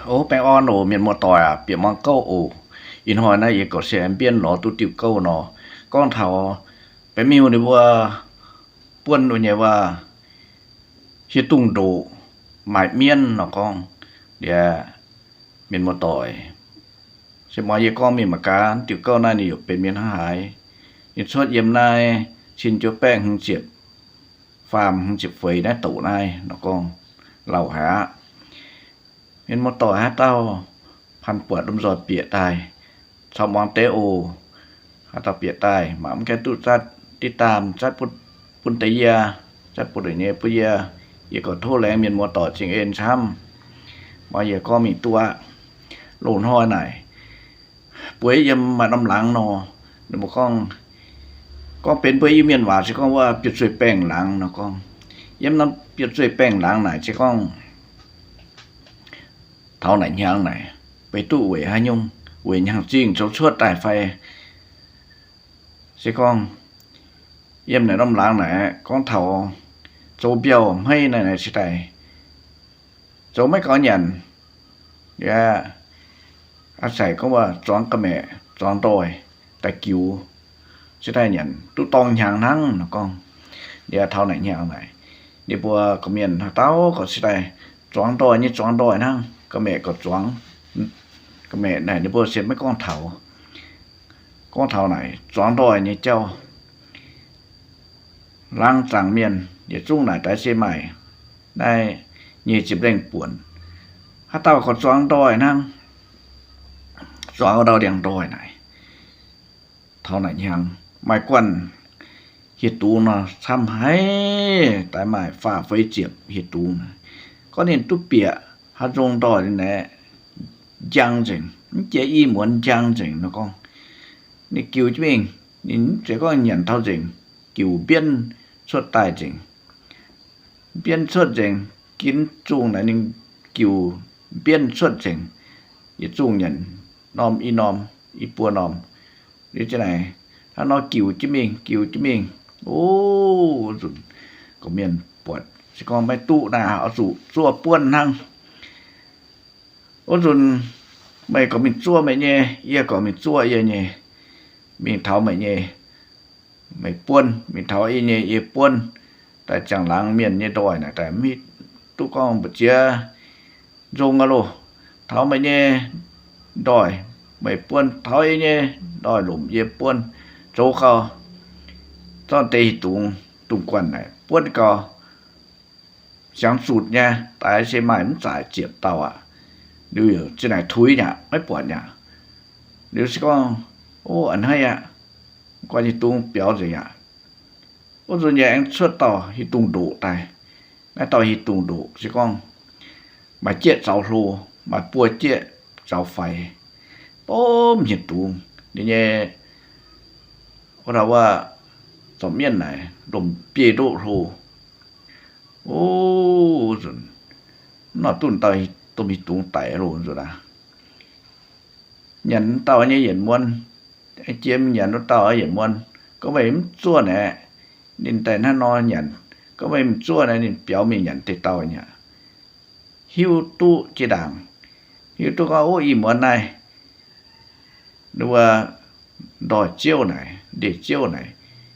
ô bé on ồ miền một tỏi à biển mong câu ồ in hồi nay giờ có xe biên lọ tu tiểu câu nó con thảo bé miu đi qua buôn đồ nhẹว่า khi tung đồ mãi miên nó con để miền một tỏi sẽ mọi giờ con miền mà cá tiểu câu này nhiềuเป็นmiền hải in suốt yếm này xin choแป้งหึงเจ็บฟาร์มหึงเจ็บเฟยได้ตู่này nó con เหล่าหาเห็นมาต่อฮะเต้าพันปวดลมจอดเปียตายชาวมองเตโอฮะตาเปียตายหมามันแค่ตุจัดติดตามจัดปุนเตียจัดปุนเนี่ยปุยอย่าก็โทษแรงเมียนมาต่อจริงเอ็นช้ำมาอย่าก็มีตัวหลุนห้อยไหนป่วยยังมาดำหลังนอเดี๋ยวบอกก้องก็เป็นป่วยยี่เมียนหวาใช่ก้องว่าเปียช่วยแป้งหลังนะก้องย้ำน้ำเปียช่วยแป้งหลังไหนใช่ก้องthảo này nhang này với tụ quỷ hai nhung quỷ nhang riêng trong suốt tài phai sẽ con em này đông láng này con thảo châu biêu hay này sẽ tài châu mấy có nhận yeah anhใส่ก็ว่าจ้องกระแม่จ้องโดยแต่กิ้วsẽ tài nhận tụ tòng nhang năng nó con để thảo này nhang này để bùa có miền táo có sẽ tàiจ้องโดยnhưจ้องโดยnăngก็แม่ก็จ้วงก็แม่ไหนในโบเสียไม่ก้อนเถาไหนจ้วงดอยนี่เจ้าล้างจังเมียนอย่าจุ้งไหนแต่เสียใหม่ได้ยี่สิบเร่งป่วนถ้าเต้าก็จ้วงดอยนั่งจ้วงเราเดียงดอยไหนเท่าไหนยังไม่กวนหิตูเนาะทำให้แต่ไม่ฝ่าไฟเจียบหิตูก็เน้นตุ๊เปีย他中到的呢，江镇，你这一门江镇那讲，你救这边，你这个人头镇，救边出大镇，边出镇，跟中来你救边出镇，一中人nom一nom一波nom，你这来，他那救这边，哦，ก็เมียนปวดสิก็ไม่ตู้หน้าเอาสู่ซัวป้วนทั้งôn rồi mày có mình chua mày nhé, ia có mình chua ia nhé, mình tháo mày nhé, mày buôn, mình tháo ia nhé, ia buôn, tại chẳng láng miền như đòi này, tại mi tu con bữa chia, rong alo, tháo mày nhé, đòi, mày buôn, tháo ia nhé, đòi lủng ia buôn, châu khao, cho tây tung quần này, buôn cò, sáng sụt nha, tại xe mày cũng giải chiệp tàu à. Nếu trên này thúi nhá, mấy buồn nhá. Nếu sẽ có, anh hay ạ, coi như tung béo gì ạ. Rồi nhà anh xuất tàu thì tung đủ tài. Ngay tàu thì tung đủ, sẽ con. Mà chết cháu lô, mà bùa chết cháu phải. Ôm nhiệt tung. Để nhé, có đâuว่าสมเมียนไหนลมเปียโดโรโอ้น่าตุนตายtôi bị tung tẩy luôn rồi đã nhận tao như nhận muôn anh chiếm nhận nó tao ở nhận muôn có vậy chua nè nên tại nó nhận có vậy chua này nên biểu mình nhận thì tao nhỉ hiu tu chỉ đảng hiu tu có ô im muôn này đúng là đòi chiêu này để chiêu này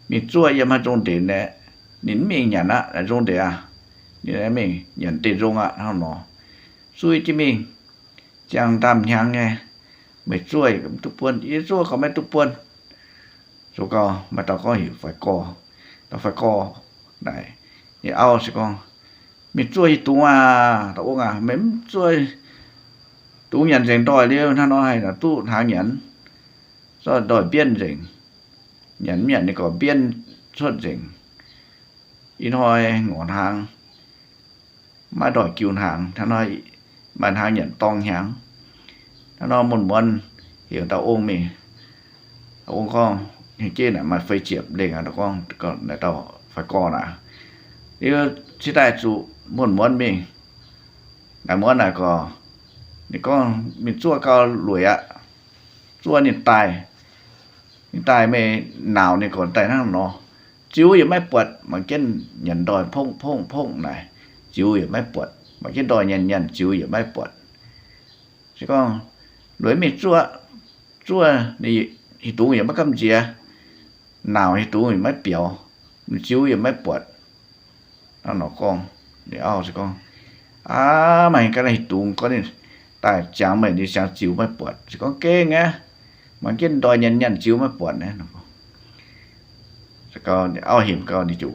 mình chua em hay trong tiền nè nín mình nhận á là trong tiền à nên mình nhận tiền trong á nó nó xuôi chứ mình chẳng tạm nhang nghe mày xuôi cũng tụt buồn ý xuôi không mấy tụt buồn số co mà tao có hiểu phải co này thì ao sẽ con mình xuôi tú à tao uống à mém xuôi tú nhận dành đòi đi nó nói hay là tú tháo nhận do đòi biên dành nhận thì có biên xuất dành in thôi ngọn hàng mà đòi kiều hàng thằng nói bạn hai nhận tông nháng nó muốn hiểu tao ôm mình ôm con hình trên là mặt phơi chiệp để nó con còn để tao phải con à đi chỉ tại chủ muốn mình là muốn là có thì con mình chua cao lùi ạ chua nhìn tài mày nào này còn tài năng nó chiếu gì mấy bật mà cái nhận đòi phong này chiếu gì mấy bật mà cái đòi nhận chiếu gì mấy bật chứ con đối mình chua thì tú也没咁接nào thì tú mới biểu chiếu也mới bọt nó con để ao chứ con mày cái này tú có đi tại chẳng mày đi sang chiếu mới bọt chứ con kê nghe mà cái đòi nhận chiếu mới bọt này nó chứ con để ao hiểm con đi chủ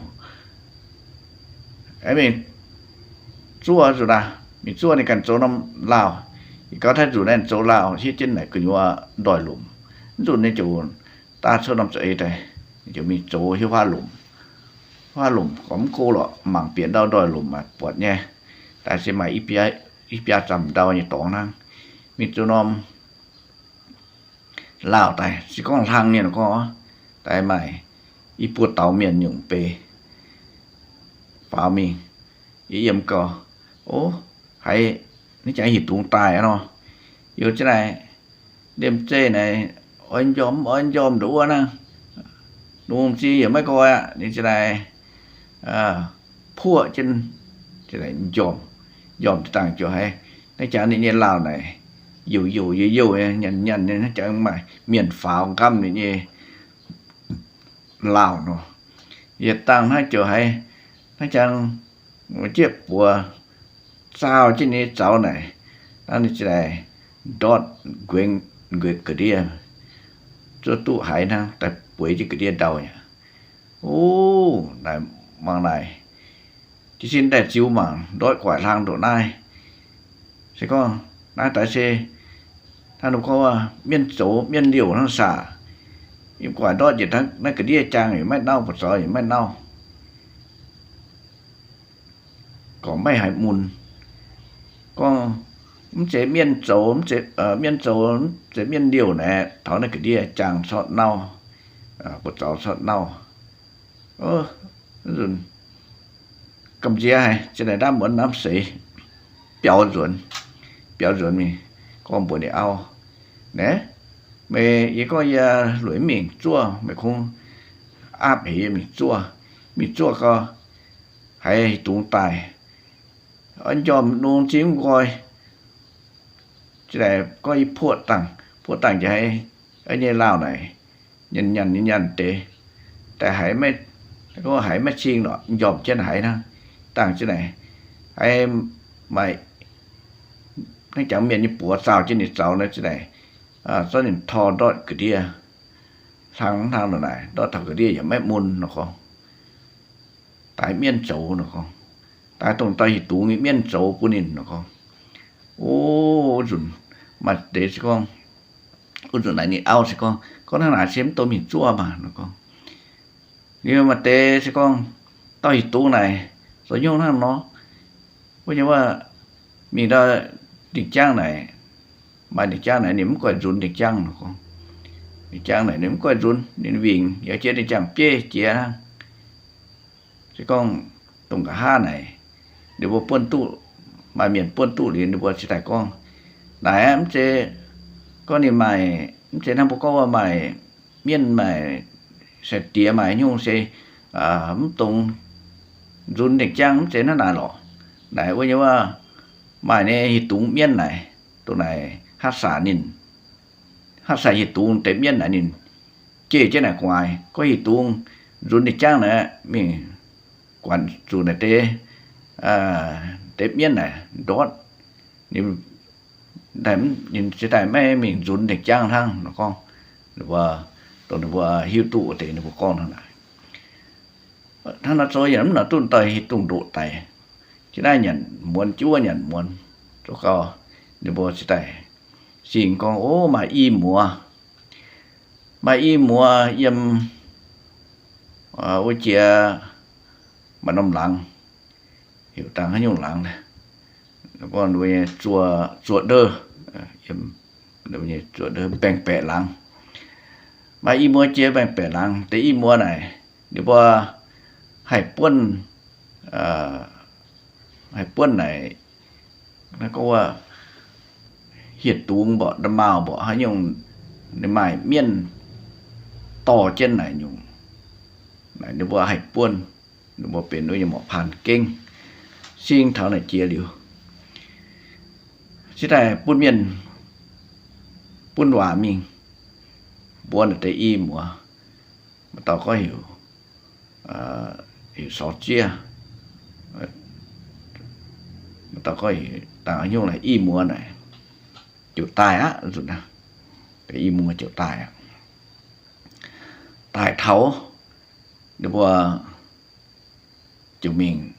ấy mình chua rồi là mình chua này cần chỗ nó lao có thể chủ nên chỗ laoที่trên này cứว่าดอยหลุมchủ này chủ ta số năm ấy đây chủ mình chỗที่hoa lùm có một cô lọ mảng biển đau đòi lùm mà bọt nha tại sao mà ít bia trầm đau như tổ năng mình cho nó lao tại chỉ có thằng này nó có tại mày ít bùa tàu miền nhung pe pháo mình ý em co hay nó chạy hít tung tài nó vô cái này đêm chơi này anh dòm đủ nè đúng không chi giờ mới coi đi cái này phua trên cái này dòm tặng cho hay nó chẳng đi như lào này dù nhận nó chẳng mà miền pháo căm này như lào nó giờ tăng nó cho hay nó chẳng một chiếc bùa sao trên này cháu này nó như thế này đọt quên người cái đi cho tụ hải năng tại buổi chỉ cái đi đầu nhỉ này mang này chỉ xin để chiếu mảng đôi quả lang độ này sẽ có nãy tại xe thằng nó có miên số miên điều nó xả những quả đó chỉ thằng nó cái đi trang thì mấy đau một sợi thì mấy đau có mấy hải mùn con chế miên số chế miên điều này thằng nó cái đi trang sọt nâu một sọt sọt nâu rồi cầm chia hay trên này đã muốn nắm sấy béo ruột mình con bữa để ao nè mày ý có lưỡi mình chua mày không áp hỉ mình chua có hay tung tài anh cho nôn chim coi trên này có ý phốt tặng cho hay anh như lao này nhận tế tại hãy mấy có hãy mấy chiên đó dòm trên hãy năng tặng trên này hay mày nó chẳng miền như bùa sao trên này sao nữa trên này số này thò đó cái đi thằng rồi này đó thằng cái đi giờ mấy môn nó không tại miền châu nó không tại tông tay tủ nghĩ miền châu của nên nó không rồi mà để con rồi này ao sẽ con thằng nào xem tôi mình chua mà nó không nhưng mà té sẽ con tay tủ này rồi nhung thằng nó bây giờ mà mình đã địch trang này mà địch trang này nếu có run địch trang không địch trang này nếu có run nên viện giờ chơi địch trang chia ha chứ con tổng cả hai này để bộ quân tụ mà miền quân tụ liền để bộ chỉ tại con này em chơi con thì mày em chơi năm bộ có mày miền mày sẽ tía mày nhung sẽ tổng run địch trang em chơi nó là lọ này bây giờ mà mày này thì tụng miên này tụng này hát xả thì tụng tế miên này nhìn chế trên này ngoài có thì tụng run địch trang này mình quản chủ này tế miên này đốt nhìn sẽ tại mấy mình run địch trang thăng nó con và tụng vừa hiu tụ thì nó con thằng này thằng nó rồi lắm là tụng tay thì tụng độ tay chỉได้nhận muốn chúa nhận muốn cho co để bố chỉ tại xin con mà y mùa yếm ôi chia mà nông lặng hiểu tăng hay nhung lặng này con đuôi chùa đơ yếm đuôi chùa đơ bèn bẹ lặng mà y mùa chia bèn bẹ lặng tới y mùa này để bố hải quân này nó có hiệt tuông bỏ đâm màu bỏ hay nhung để mài miên to trên này nhung này để bỏ hải quân để bỏ biển đôi như một phản kinh xin thảo này chia liu chỉ tại buôn miền ปุ่นว่ามิงบัวน่ะแต่อีหมัวมันต่อก็hiểu sọ chia mà tao có tao nhung là y mua này chịu tài á rồi nè cái y mua chịu tài á tài thấu được qua chịu mình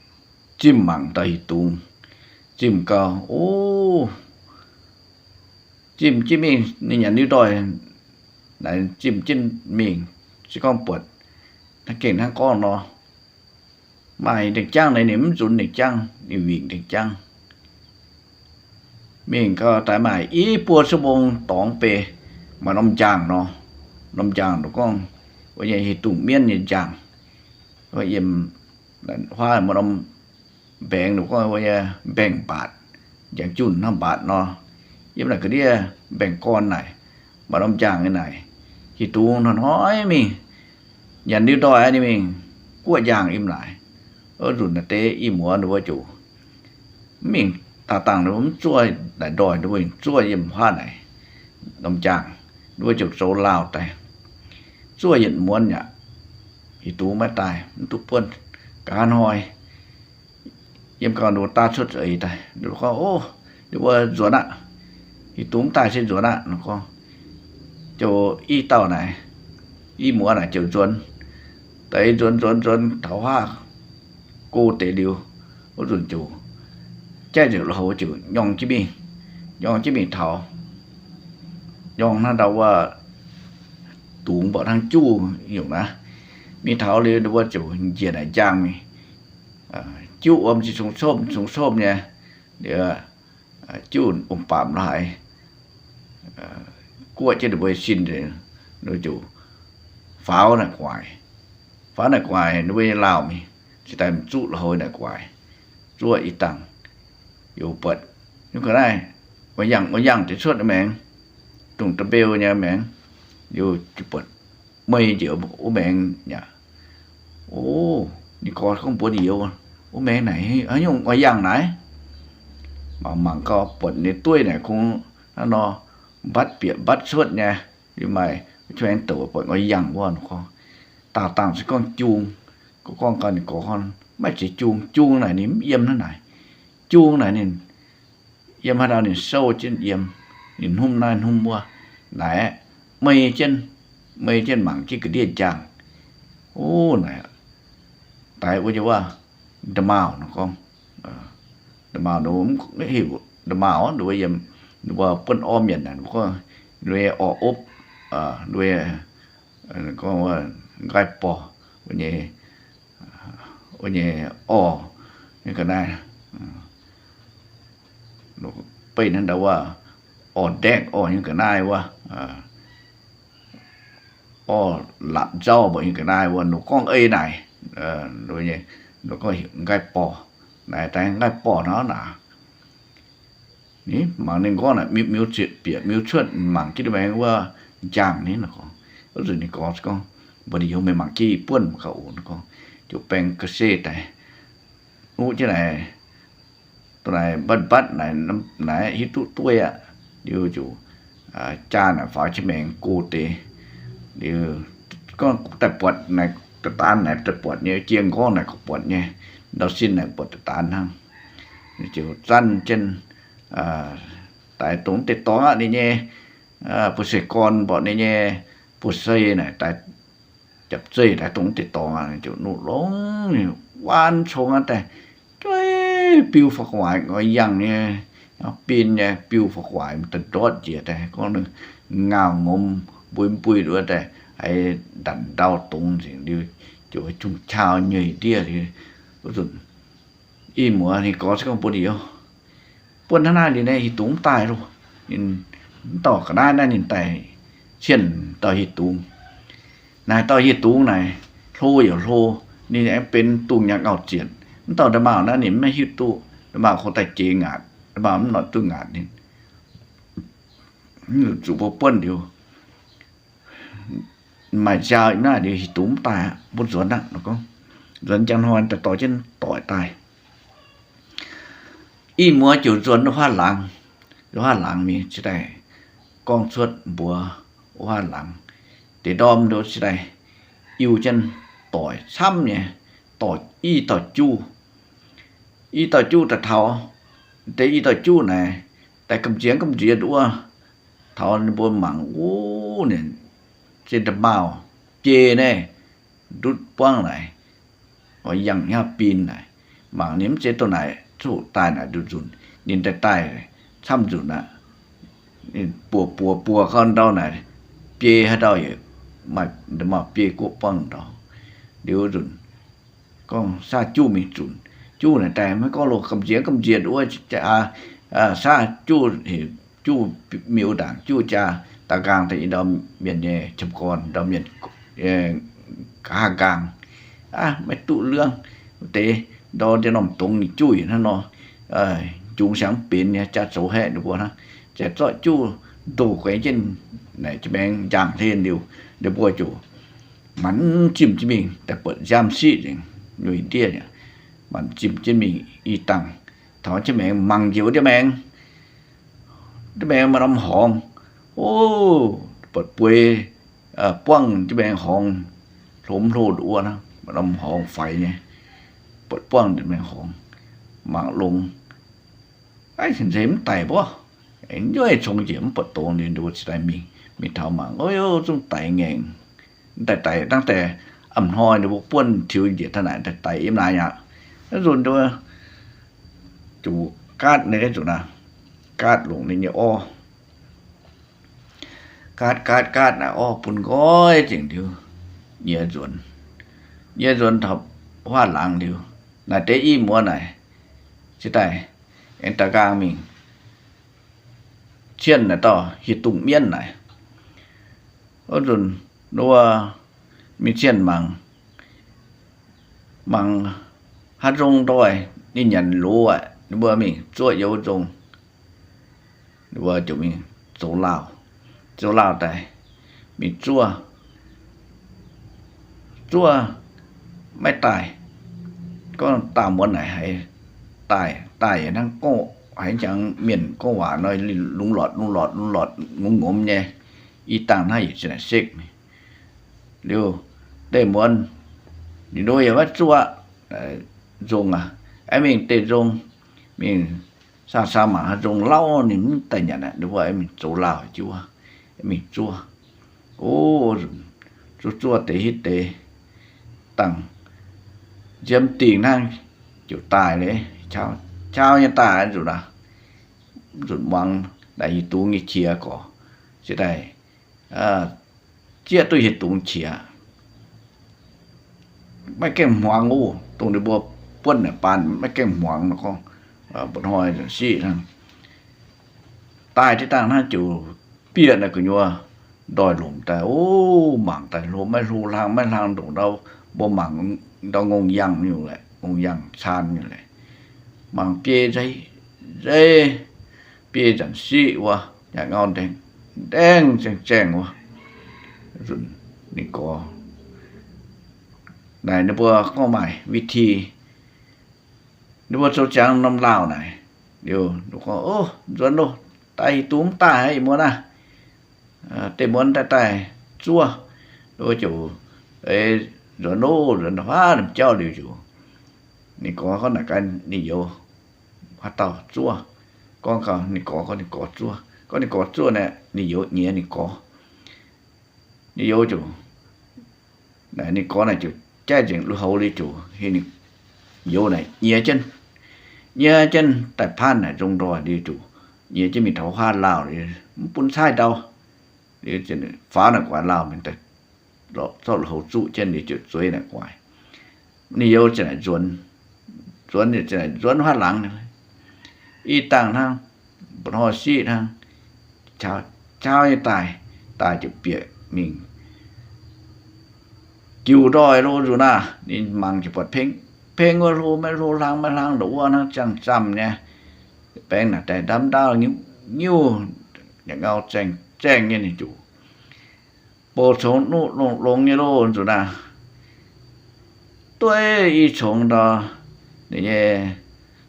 chim mặn tay tung chim cao ô chim mình nên nhận đi rồi lại chim trên mình chỉ con bột nó kiện thằng con nó mày được chăng này niệm run được chăng đi viện được chăng mình có tại mày ý bùa số bông tỏng bề mà nông chàng nó con bây giờ thì tụng miên như chàng bây giờ hoa mà nông bèn được con bây giờ bèn bạt dạng chun nó bạt nó giống là cái đi bèn con này mà nông chàng cái này thì tụng nó nói mình nhận đi đòi anh mình của giang im lại ở rồi là té im mua được chủ mình ta tăng nó cũng chui lại đòi nó mình chui im hoa này đồng chàng đuôi chụp số lao tay chui nhận muốn nhỉ thì tú mới tài tú quân cá hoi em còn đồ ta xuất ấy tay được không ô được qua ruột ạ thì tú tài trên ruột ạ nó con chỗ y tàu này y mua này chỗ ruột tại ruột thảo hoa cô tệ điều có ruột chủ trái rượu là hậu chủ nhong chí mình thảo nhong nó đâu tụng bỏ thằng chu hiểu nè mi thảo liền đâu chủ gì này trang mi chu ôm chỉ xuống xôm nha để chu ôm phạm lại cua trên được về xin để đối chủ pháo này quài nó về lào mi chỉ tại chút là hồi này quài ruột ít tăngอยู่เปิดนี่ก็ได้ว่าอย่างที่สุดแมงตรงตะเบลเนี่ยแมงอยู่จุดเปิดไม่เดี๋ยวโอ้แมงเนี่ยโอ้นี่คอkhôngปวดเดียวโอ้แมงไหนเอ้ยว่าอย่างไหนmà mảng có bột này tuổi này cũng nó bắt bịa bắt suốt nha nhưng mà cho anh tổ bột nói dạng quá nó con tao tao sẽ con chuông có con mấy chỉ chuông này nếm yếm thế này chuông này nên yếm hai đầu nên sâu trên yếm nên hôm nay hôm qua này mây trên mảng chỉ cái điện chàng ô này tại bây giờว่าđầm màu nó con đầm màu nó cũng hiểu đầm màu đối với yếmว่าเปิ้น อ้อมอย่างนั้นก็ด้วยออบด้วยก็ว่าไก่ปอวันนี้อ้อนี่ก็ได้ไปนั่นแต่ว่าอ้อแดกอ้อยังก็ได้ว่าอ้อหลับเจ้าบ่ยังก็ได้ว่าหนูก้องเอ้ยไหนโดยเนี่ยหนูก็เห็นไก่ปอไหนแต่ไก่ปอnó là ní mà nên có là miêu chuyện bịa miêu chuyện mảng cái bé qua chàng đấy là con rồi này có con bởi vì hôm nay mảng chi buôn khẩu nó con chụp bèn cơ xe này ngủ chứ này tụi này bắt này hít tụt tuổi à điều chủ cha là phải cho mình cô tê điều con tập bột này tập tan này tập bột như chiên con này tập bột nha đầu xin này bột tập tan ha chịu răn chân tại tốn tết tó đi nhé phụ sĩ con bọn này nhé phụ xây này tại chập xây tại tốn tết tó này chỗ nụ lóng quan xuống á tại chơi piu phật ngoại ngồi dằng nhé pin nhé piu phật ngoại một tận đốt gì tại con ngào ngôm bùi nữa tại hay đặt đau tốn gì đi chỗ chung chào nhảy đi thì rồi im mùa thì có sẽ không bố điềuปุ่นท่านาลีในหิตุงตายรู้นี่ต่อก็ได้นั่นนี่แต่เช่นต่อหิตุงนายต่อหิตุงไหนโทอย่างโทนี่เป็นตุงอย่างเอาเจียนมันต่อดะบ่าวนั่นนี่ไม่หิตุดะบ่าวเขาแต่เจงาดดะบ่าวมันหนอตุงาดนี่จุบปุ่นเดียวหมายชาวน่าเดียวหิตุงตายบนสวนนั่นnó cóสวนจันทร์แต่ต่อเช่นต่อยตายอีมัวจุดส่วนhoa làng mi chứ đây con suốt bùa hoa lặng để đom đồ gì đây yêu chân tỏi xăm nhỉ tỏi tỏi chu thật thảo để tỏi chu này tại cầm chiến đua thảo buôn mảng nè trên đầm bao chê này rút quang này và dằng nha pin này mảng nếm chếตัวnày chủ tài nàyดูจุนนินแต่ใต้ซ้ำจุนนะปัวcon đâu này pê hết đâu vậy mà pê của quang đó điềuจุนcon sa chu mìnhจุนchu này tại mới có lô cầm chiến đua cha sa chu thì chu miêu đảng chu cha ta càng thì đó miền nhẹ chấm con đó miền cả càng mấy tụ lương thế đó để làm tung chui nó chúng sáng biến nha cha số hệ được không ha cha chọi chu tổ cái trên này cho bạn giảm thêm điều để bùa chủ mắn chìm cho mình tại bận giam xị người kia nhỉ mắn chìm cho mình y tăng thọ cho mình măng chiếu cho mình mà làm hòn bật quê quăng cho mình hòn lốm lô đũa nó mà làm hòn phải nhỉ bật quăng cho mình hòn mạng lùng ai thì dám tài bó anh nhớ trong diễm bật tôn lên đồ sai mình thảo mạng ôi trong tài ngàn tàiตั้งแต่หอยเนี่ยพวกป้วนทิวเดียดขนาดแต่ไต่เอ็มนายอ่ะแล้วส่วนตัวจูกาดในcái chỗ nàoกาดลงในเนี่ยอ้อกาดนะอ้อปุ่นก้อยจริงเดียวเยี่ยส่วนทับhoa làng điều là tế y mua này chứ tại em ta gang mình chiên là to hít tụng miên này ở rồi nó mình chiên bằng hát rong đôi đi nhận lúa ạ bữa mình chuột dấu rong bữa chúng mình chỗ lào tại mình chuaไม่ตายก็ตามวันไหนให้ตายนั่งก็ให้จังเมียนก็หวานน้อยลุงหลอดงมเนี่ยอีต่างให้อยู่ที่ไหนเซ็กเร็วได้มวนนี่โดยว่าจั่วรงไอ้mình tê rong mình sa mà rong lauนี่มันแต่เนี่ยนะดูว่าไอ้mình chỗ lào chưa mình chua chua tê hít tê tăng dâm tiền năng chịu tài đấy chao như tài rồi đó rồi bằng đại tu nghề chia có chứ đây chia tôi hiện tụng chia mấy cái hoàng ngu tụng được bộ quân này bàn mấy cái hoàng nó con bọn hỏi rồi xí rằng tài thì tăng ha chủ bia này của nhua đòi lủng tài mảng tài lủng mấy lang đủ đâu bộ mảng đâu ngông yang như vậy ngông yang san như vậy mảng bia dây bia chẳng xị quá nhà ngon đen chèn quá rồi đi có này nó vừa có mày vị thi nó vừa số trắng năm lào này điều nó có rồi đâu tay túm tay hay muốn tay muốn tay chua đôi chủ ấy rồi nó phá làm cho điều chủ này có là cái này vô hoa tàu chua con cả này có chua có này có chua này vô nhẹ này có này vô chủ này có này chủ trái chuyện lưu hậu đi chủ thì này vô này nhẹ chân tại phan này trong rồi đi chủ nhẹ chân mình thấu hoa lào thì muốn sai đâu để cho phá là quả lào mình tại đó sau là hậu trụ chân để chịu suy là quài nhiều chân này ruột thì chân này ruột hoa lắng này y tàng thang bọn họ xí thang chao như tài chụp bịa mình chịu đòi luôn rồi na nên mang chụp bật phênh qua luôn mấy lang đủ nó chẳng chăm nha phênh là tại đám đau nhiều những ngao chèn như này chủ bộ số nó lông như luôn rồi na tôi y chống đó để nghe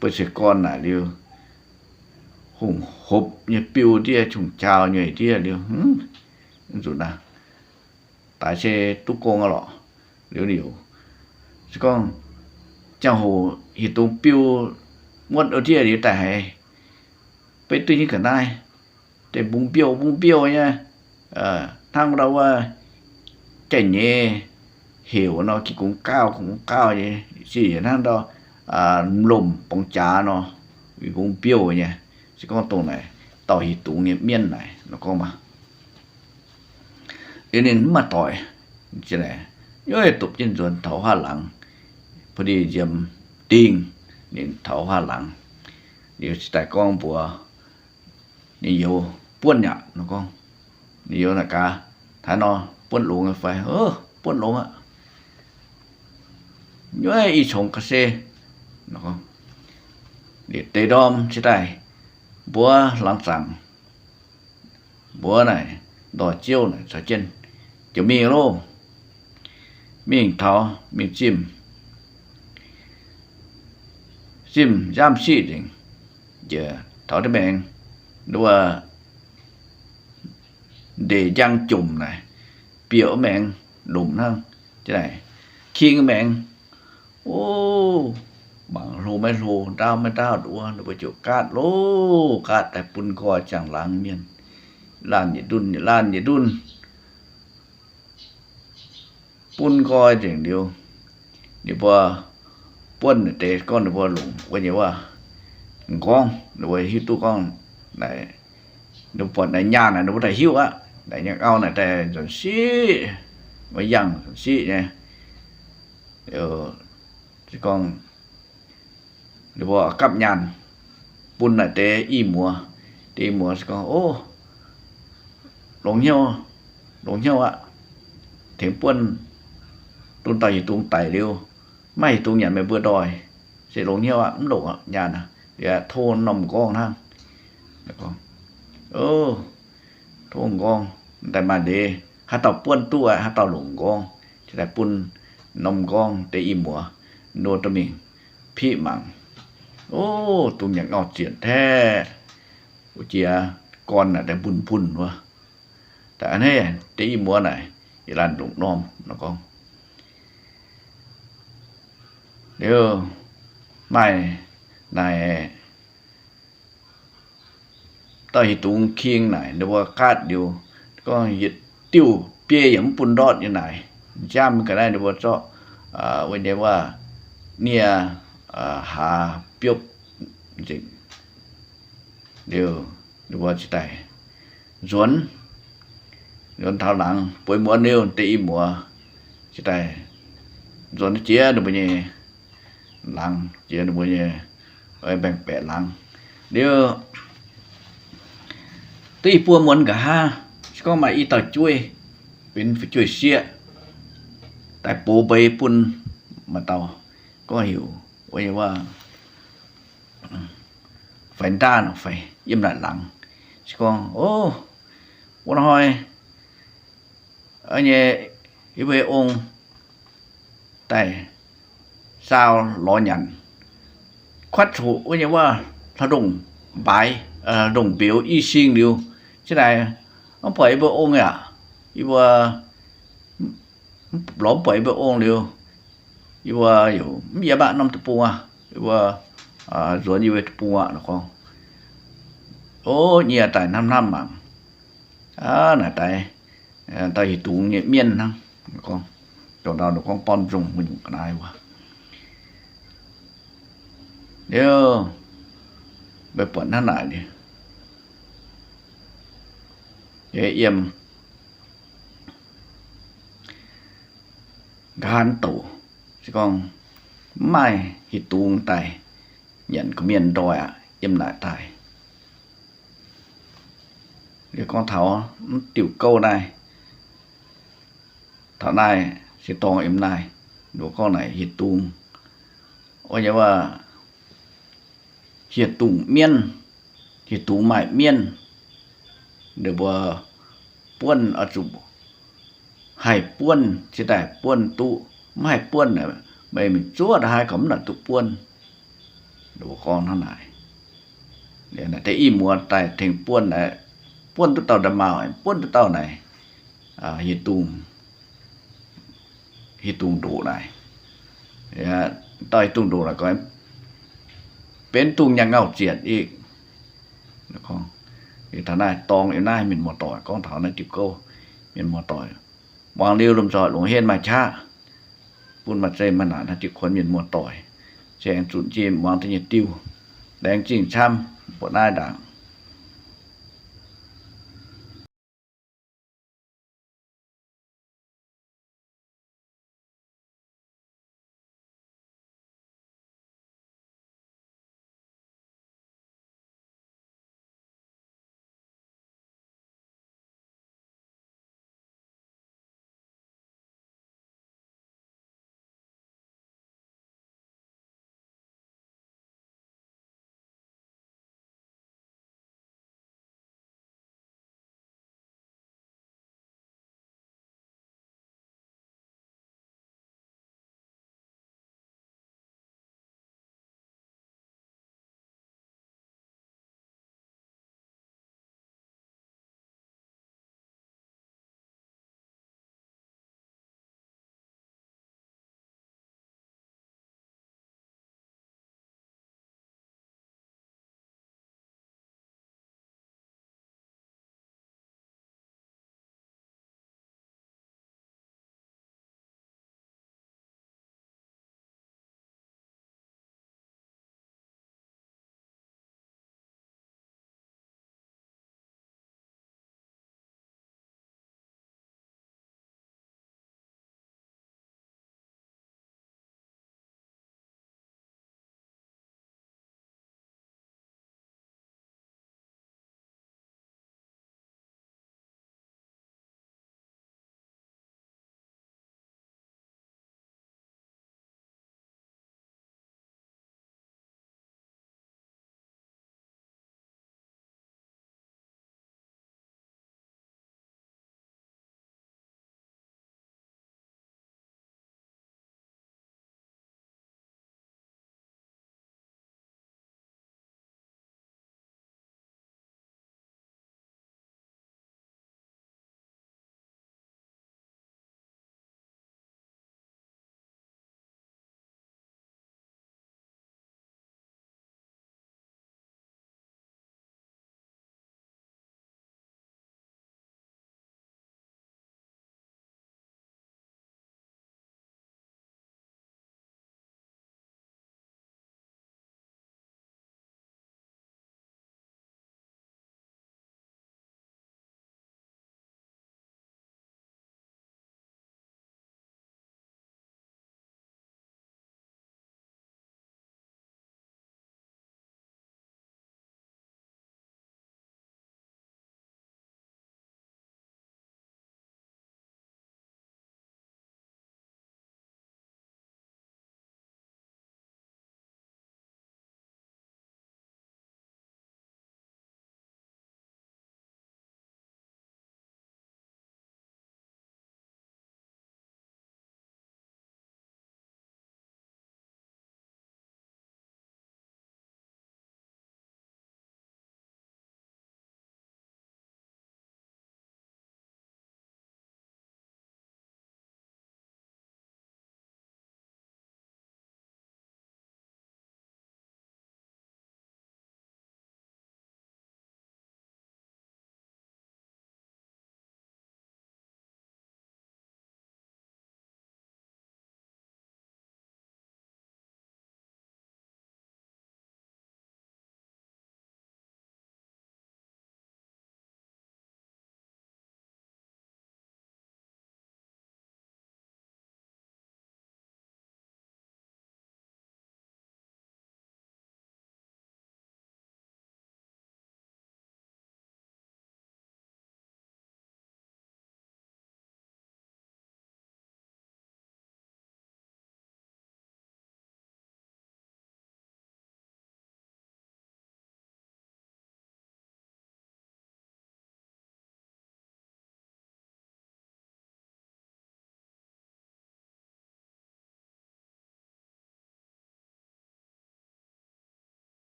bây giờ con là điều hùng hộp như piu tia trùng chào như tia điều rồi nào tại xe tu con lọ điều chứ con chẳng hồ thì tu piu muốn ở tia điều tại bây tuy nhiên cả này để bung piu nha thằng đâu chạy nhẹ hiểu nó chỉ cũng cao vậy chỉ thằng đó lùm bóng trà nó vì cũng piu nha chứ con tổ này tỏi thì tủ nghiệp miên này nó có mà cho nên mà tỏi chỉ này nhớ tục trên ruộng thảo hoa lặngพอดีเยี่ยมติงนี่เถาhoa lặng điều tại con của nhiều buôn nhạ nó con nhiều là cả thà nó buôn luồng phải buôn luồng á nhớ ý chồng cà xe nó con để tê đom chỉ tại búa lăng sẵn búa này đỏ chiêu này cho chân kiểu miệng luôn miệng tháo miệng chim giam xịt thì giờ tháo cái miệng đua để giăng chùm này biểu miệng đụng hơn thế này khi cái miệng bằng lô mấy lô đau đua nó bị chịu cát lô cát tại bún coi chẳng láng miên lan gì đun bún coi chẳng điều đi qua bún để con được qua lủng quay nhiều à con rồi hít tu con này được phần này nhà này nó có thể hiu á này nhà ao này để rồi xí mới dằng xí này chứ con được qua cặp nhàn bún này để y mùa chứ con lồng nhau ạ thêm bún tuôn tài liêu mấy tuôn nhận mày vừa đòi sẽ lồng nhau ạ cũng đủ nhà nè để thôn nằm con thang được không thôn con tại mà để hát tàu bún tu hát tàu lồng con thì tại bún nằm con để im mùa nô cho mình phi mặn tuôn nhận ngọt chuyện thế chia con là để bún quá tại anh ấy tí mua này thì là đụng nom nó con nếu mai này tới tung khiêng này nếu cát điều con dịch tiêu bia giống bún đọt như này jam cái này nếu cho vấn đềว่าเนี่ยหาเปรี้ยวจริงเดี๋ยวว่าจะได้rồi thao lặng buổi mùa nêu tị mùa chỉ tay rồi nó chia được bao nhiêu lặng chia được bao nhiêu rồi bèn bẹ lặng nếu tị bùa muốn cả ha có mà ít tỏi chuối bên phải chuối xịa tại bố bê pun mà tàu có hiểu vậyว่าphải đa nó phải im lại lặng chứ con muốn hỏi anh ấy về ông tại sao lo nhận khoát thủ với nhauว่าถ้าđồng bài đồng biểu y sinh điều thế này ông phải về ông ýว่าล้อมไปông điều ýว่าอยู่ไม่ยาบ้านน้ำตะปูýว่าrồi như vậy tะปูnó không nhiều tại năm mà này tại tại tụ nghệ miên năng con chỗ nào được con pon dùng mình cái này quá nếu về phần nó lại đi để im gan tủ chứ con mai thì tụ tài nhận cái miền đòi im lại tài để con thảo tiểu câu này thảo này sẽ to em này đồ con này hiệt tung ôi nhớว่าhiệt tung miên hiệt tung mại miên để bờ buôn ở chụp hải buôn chỉ tại buôn tụ mai buôn này mình chúa là hai cấm là tụ buôn đồ con nó này để là thế im mua tại thành buôn này buôn tụi tàu đầm màu buôn tụi tàu này hi tung đủ này tại tung đủ là có bên tung nhà ngầu chuyện đi được không thì thằng này tòng em nay mình một tỏi con thảo này chịu câu mình một tỏiวางเรียวลมจอดหลวงเฮียนมาชาปุ่นมาใจมันหนาถ้าจิคนมีนมัวต่อยแจงสุนจีมวางที่เหยียดติ้วแดงจริงช้ำปวดหน้าด่าง